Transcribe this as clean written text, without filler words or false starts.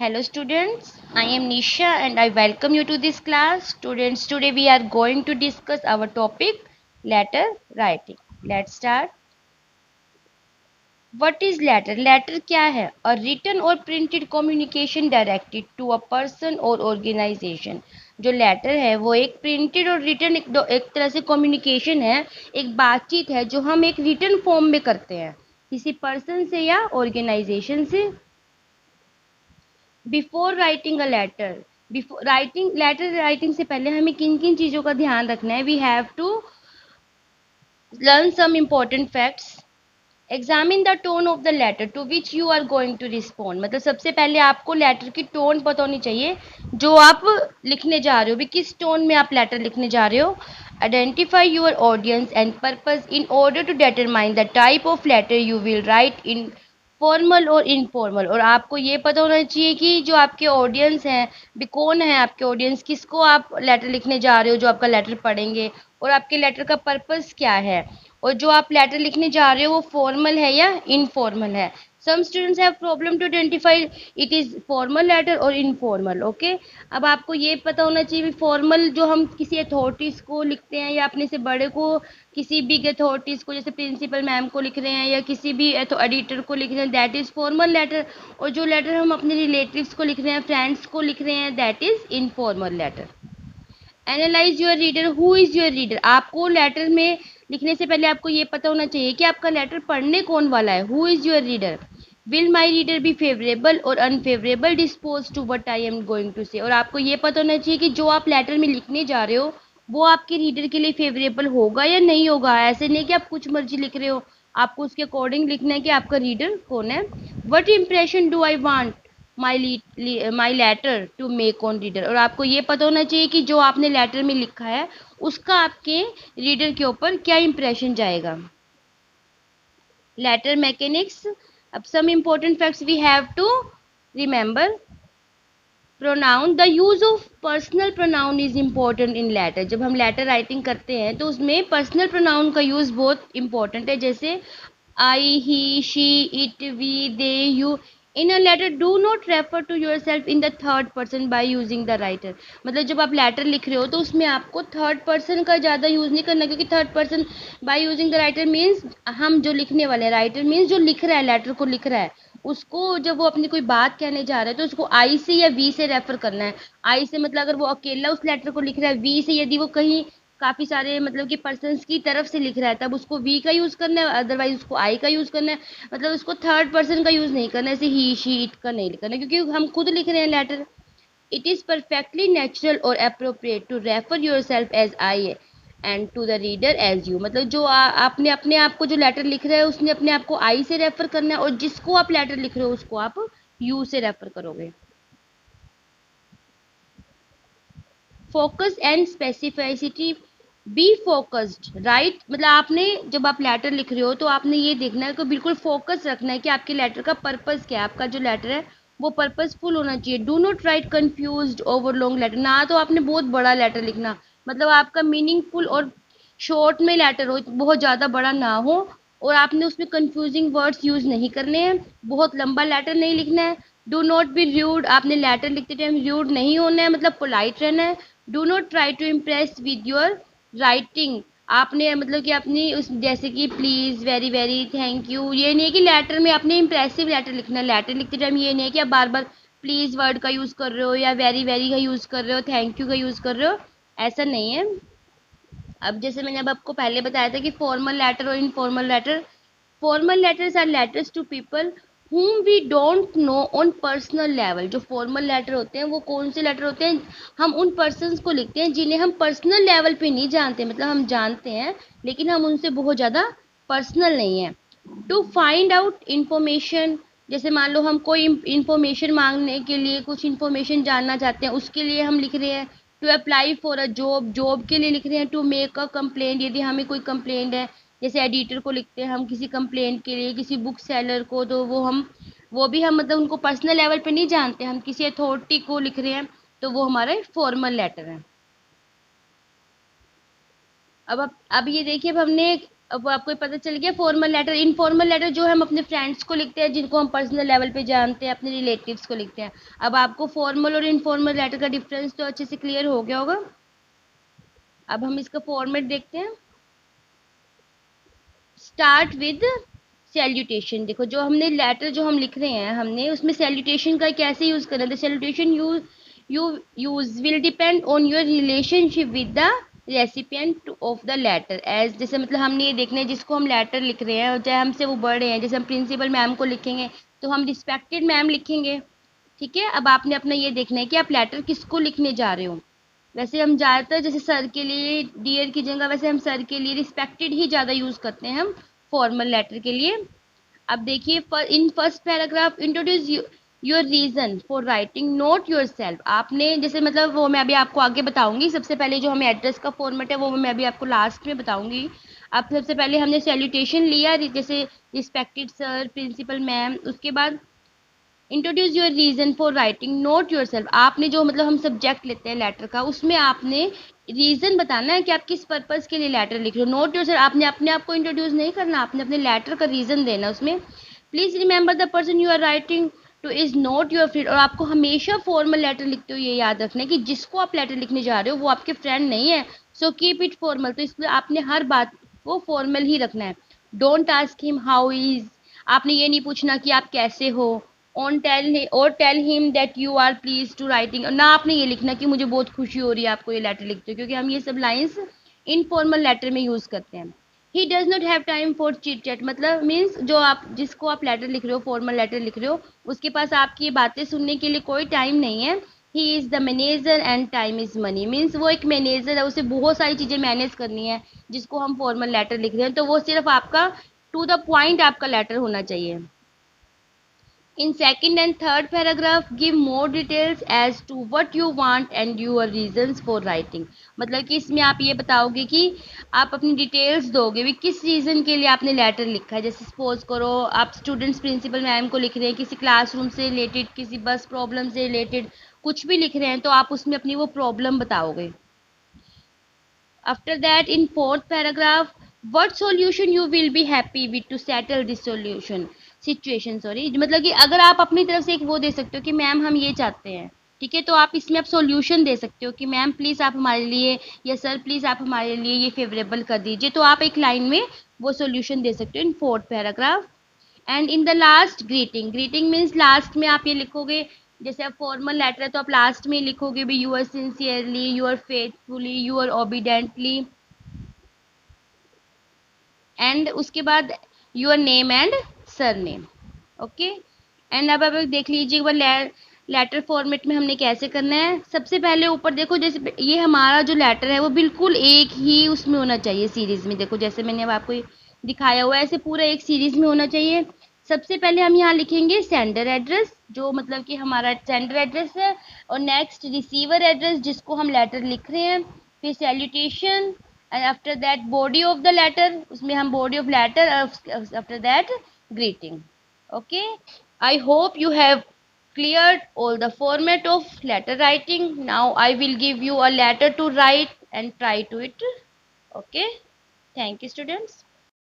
Hello students, I am Nisha and I welcome you to this class. Students, today we are going to discuss our topic letter writing. Let's start. What is letter? Letter क्या है? A written or printed communication directed to a person or organization. जो letter है वो एक printed और written एक तरह से कम्युनिकेशन है, एक बातचीत है जो हम एक रिटन फॉर्म में करते हैं किसी पर्सन से या ऑर्गेनाइजेशन से। Before writing a letter, before writing letter writing से पहले हमें किन किन चीज़ों का ध्यान रखना है? We have to learn some important facts. Examine the tone of the letter to which you are going to respond. मतलब सबसे पहले आपको लेटर की टोन पता होनी चाहिए जो आप लिखने जा रहे हो, भी किस टोन में आप लेटर लिखने जा रहे हो। Identify your audience and purpose in order to determine the type of letter you will write in formal और इनफॉर्मल। और आपको ये पता होना चाहिए कि जो आपके ऑडियंस हैं, भी कौन है आपके ऑडियंस, किसको आप लेटर लिखने जा रहे हो जो आपका लेटर पढ़ेंगे, और आपके लेटर का पर्पस क्या है, और जो आप लेटर लिखने जा रहे हो वो फॉर्मल है या इनफॉर्मल है। Some students have problem to identify it is formal letter और इनफॉर्मल। ओके, अब आपको ये पता होना चाहिए फॉर्मल जो हम किसी अथॉरिटीज़ को लिखते हैं या अपने से बड़े को, किसी बिग अथॉरिटीज़ को, जैसे प्रिंसिपल मैम को लिख रहे हैं या किसी भी एडिटर को लिख रहे हैं, दैट इज़ फॉर्मल लेटर। और जो लेटर हम अपने रिलेटिव्स को लिख रहे हैं, फ्रेंड्स को लिख रहे हैं, that is informal letter. Analyze your reader, who is your reader. आपको लेटर में लिखने से पहले आपको ये पता होना चाहिए कि आपका लेटर पढ़ने कौन वाला है। Who is your reader. Will my reader be favourable और unfavourable dispose to what I am going to say. और आपको ये पता होना चाहिए कि जो आप लेटर में लिखने जा रहे हो वो आपके रीडर के लिए फेवरेबल होगा या नहीं होगा। ऐसे नहीं कि आप कुछ मर्जी लिख रहे हो, आपको उसके अकॉर्डिंग लिखना है कि आपका रीडर कौन है। What impression do I want my letter to make on reader. और आपको ये पता होना चाहिए कि जो आपने लेटर में लिखा है उसका आपके रीडर के ऊपर क्या इंप्रेशन जाएगा। Letter mechanics. अब some important facts we have to remember. Pronoun, the use of personal pronoun is important in letter. जब हम लेटर राइटिंग करते हैं तो उसमें पर्सनल प्रोनाउन का यूज बहुत इंपॉर्टेंट है, जैसे I, he, she, it, we, they, you. In a letter do not refer to yourself in the third person by using the writer. मतलब जब आप लेटर लिख रहे हो तो उसमें आपको थर्ड पर्सन का ज़्यादा यूज़ नहीं करना, क्योंकि third person by using the writer means हम जो लिखने वाले हैं, राइटर मीन्स जो लिख रहा है, लेटर को लिख रहा है, उसको जब वो अपनी कोई बात कहने जा रहा है तो उसको आई से या वी से रेफर करना है। आई से मतलब अगर वो अकेला उस लेटर को लिख रहा है, वी से यदि वो कहीं काफ़ी सारे मतलब कि पर्सन्स की तरफ से लिख रहा है तब उसको वी का यूज़ करना है, अदरवाइज उसको आई का यूज़ करना है। मतलब उसको थर्ड पर्सन का यूज़ नहीं करना है, जैसे ही, शी, इट का नहीं करना है, क्योंकि हम खुद लिख रहे हैं letter. It is perfectly natural और appropriate to refer yourself as I and to the reader as you. मतलब जो आपने अपने आप को जो लेटर लिख रहा है उसने अपने आप को आई से रेफर करना है, और जिसको आप लेटर लिख रहे हो उसको आप यू से रेफर करोगे। Focus and specificity. Be focused right. मतलब आपने जब आप लेटर लिख रहे हो तो आपने ये देखना है कि बिल्कुल फोकस रखना है कि आपके लेटर का पर्पस क्या है। आपका जो लेटर है वो पर्पसफुल होना चाहिए। Do not write confused over long letter. ना तो आपने बहुत बड़ा लेटर लिखना, मतलब आपका मीनिंगफुल और शॉर्ट में लेटर हो, बहुत ज़्यादा बड़ा ना हो, और आपने उसमें कंफ्यूजिंग वर्ड्स यूज़ नहीं करने हैं। बहुत लंबा लेटर नहीं लिखना है। Do not be rude. आपने लेटर लिखते टाइम र्यूड नहीं होना है, मतलब पोलाइट रहना है। Do not try to impress with your writing. आपने मतलब कि अपनी उस जैसे कि please, very very, thank you, ये नहीं है कि लेटर में आपने इंप्रेसिव लेटर लिखना है। लेटर लिखते टाइम ये नहीं है कि आप बार बार प्लीज़ वर्ड का यूज़ कर रहे हो या वेरी वेरी का यूज़ कर रहे हो, थैंक यू का यूज़ कर रहे हो, ऐसा नहीं है। अब जैसे मैंने अब आपको पहले बताया था कि फॉर्मल लेटर और informal letter. Formal letters are letters to people whom we don't know on personal level। जो फॉर्मल लेटर होते हैं वो कौन से लेटर होते हैं? हम उन पर्सनस को लिखते हैं जिन्हें हम पर्सनल लेवल पे नहीं जानते, मतलब हम जानते हैं लेकिन हम उनसे बहुत ज़्यादा पर्सनल नहीं है। टू फाइंड आउट इंफॉर्मेशन, जैसे मान लो हम कोई इंफॉर्मेशन मांगने के लिए, कुछ इंफॉर्मेशन जानना चाहते हैं, उसके लिए हम लिख रहे हैं। To apply for a job, job के लिए लिख रहे हैं। टू मेक अ कंप्लेंट, यदि हमें कोई कंप्लेंट है, जैसे एडिटर को लिखते हैं हम किसी कंप्लेंट के लिए, किसी बुक सेलर को, तो वो भी हम मतलब उनको पर्सनल लेवल पे नहीं जानते, हम किसी अथॉरिटी को लिख रहे हैं, तो वो हमारा फॉर्मल लेटर है। अब ये देखिए, अब हमने अब आपको पता चल गया फॉर्मल लेटर। इनफॉर्मल लेटर जो हम अपने फ्रेंड्स को लिखते हैं, जिनको हम पर्सनल लेवल पे जानते हैं, अपने रिलेटिव्स को लिखते हैं। अब आपको फॉर्मल और इनफॉर्मल लेटर का डिफरेंस तो अच्छे से क्लियर हो गया होगा। अब हम इसका फॉर्मेट देखते हैं। Start with salutation. देखो जो हमने लेटर जो हम लिख रहे हैं, हमने उसमें सैल्यूटेशन का कैसे यूज करना है। The salutation you use will depend on your relationship with the recipient of the letter. As जैसे मतलब हमने ये देखना है जिसको हम लेटर लिख रहे हैं, और चाहे हमसे वो बड़े हैं, जैसे हम प्रिंसिपल मैम को लिखेंगे तो हम रिस्पेक्टेड मैम लिखेंगे। ठीक है, अब आपने अपना ये देखना है कि आप लेटर किसको लिखने जा रहे हो। वैसे हम ज़्यादातर जैसे सर के लिए डियर की जगह वैसे हम सर के लिए रिस्पेक्टेड ही ज़्यादा यूज़ करते हैं हम फॉर्मल लेटर के लिए। अब देखिए in first paragraph introduce your reason for writing note your self जैसे मतलब वो मैं अभी आपको आगे बताऊंगी। सबसे पहले जो हमें एड्रेस का फॉर्मेट है वो मैं अभी आपको लास्ट में बताऊंगी। अब सबसे पहले हमने सैल्यूटेशन लिया, जैसे रिस्पेक्टेड सर, प्रिंसिपल मैम। उसके बाद introduce your reason for writing note your self जो मतलब हम सब्जेक्ट लेते हैं लेटर का, उसमें आपने रीजन बताना है कि आप किस पर्पज के लिए लेटर लिख रहे हो। नोट योर सेल्फ, आपने अपने आप को इंट्रोड्यूस नहीं करना, आपने अपने लेटर का रीजन देना उसमें। Please remember the person you are writing to is not your friend. और आपको हमेशा फॉर्मल लेटर लिखते हो ये याद रखना है कि जिसको आप लेटर लिखने जा रहे हो वो आपके फ्रेंड नहीं है। So keep it formal. तो इसलिए आपने हर बात को फॉर्मल ही रखना है। Don't ask him how is. आपने ये नहीं पूछना कि आप कैसे हो। On tell him that you are please to writing. ना आपने ये लिखना कि मुझे बहुत खुशी हो रही है आपको ये लेटर लिखते हो, क्योंकि हम ये सब लाइंस इनफॉर्मल लेटर में यूज करते हैं। He does not have time for chit chat. मतलब मीन्स जो आप जिसको आप लेटर लिख रहे हो, फॉर्मल लेटर लिख रहे हो, उसके पास आपकी बातें सुनने के लिए कोई टाइम नहीं है। He is the manager and time is money. Means वो एक मैनेजर है, उसे बहुत सारी चीज़ें मैनेज करनी है। जिसको हम फॉर्मल लेटर लिख रहे हैं तो वो सिर्फ आपका टू द पॉइंट आपका लेटर होना चाहिए। In second and third paragraph, give more details as to what you want and your reasons for writing. मतलब कि इसमें आप ये बताओगे कि आप अपनी डिटेल्स दोगे भी किस रीज़न के लिए आपने लेटर लिखा है। जैसे सपोज करो आप स्टूडेंट्स प्रिंसिपल मैम को लिख रहे हैं, किसी क्लासरूम से रिलेटेड, किसी बस प्रॉब्लम से रिलेटेड कुछ भी लिख रहे हैं, तो आप उसमें अपनी वो प्रॉब्लम बताओगे। After that, in fourth paragraph, what solution you will be happy with to settle this solution situation। Sorry, मतलब कि अगर आप अपनी तरफ से एक वो दे सकते हो कि मैम हम ये चाहते हैं, ठीक है, तो आप इसमें आप सॉल्यूशन दे सकते हो कि मैम प्लीज़ आप हमारे लिए, या सर प्लीज़ आप हमारे लिए ये फेवरेबल कर दीजिए। तो आप एक लाइन में वो सॉल्यूशन दे सकते हो in fourth paragraph. And in the last greeting. Greeting means last में आप ये लिखोगे, जैसे आप फॉर्मल लेटर है तो आप लास्ट में लिखोगे भी your sincerely, your faithfully, your obediently, and उसके बाद your name and surname. Okay, and अब देख लीजिए एक बार लेटर फॉर्मेट में हमने कैसे करना है। सबसे पहले ऊपर देखो, जैसे ये हमारा जो लेटर है वो बिल्कुल एक ही उसमें होना चाहिए सीरीज में। देखो जैसे मैंने अब आपको दिखाया हुआ है, ऐसे पूरा एक सीरीज में होना चाहिए। सबसे पहले हम यहाँ लिखेंगे सेंडर एड्रेस, जो मतलब कि हमारा सेंडर एड्रेस है, और नेक्स्ट रिसीवर एड्रेस जिसको हम लेटर लिख रहे हैं, फिर salutation, and after that body of the letter, उसमें हम body of letter, after that greeting. Okay, I hope you have cleared all the format of letter writing. Now I will give you a letter to write and try to it. Okay, thank you students.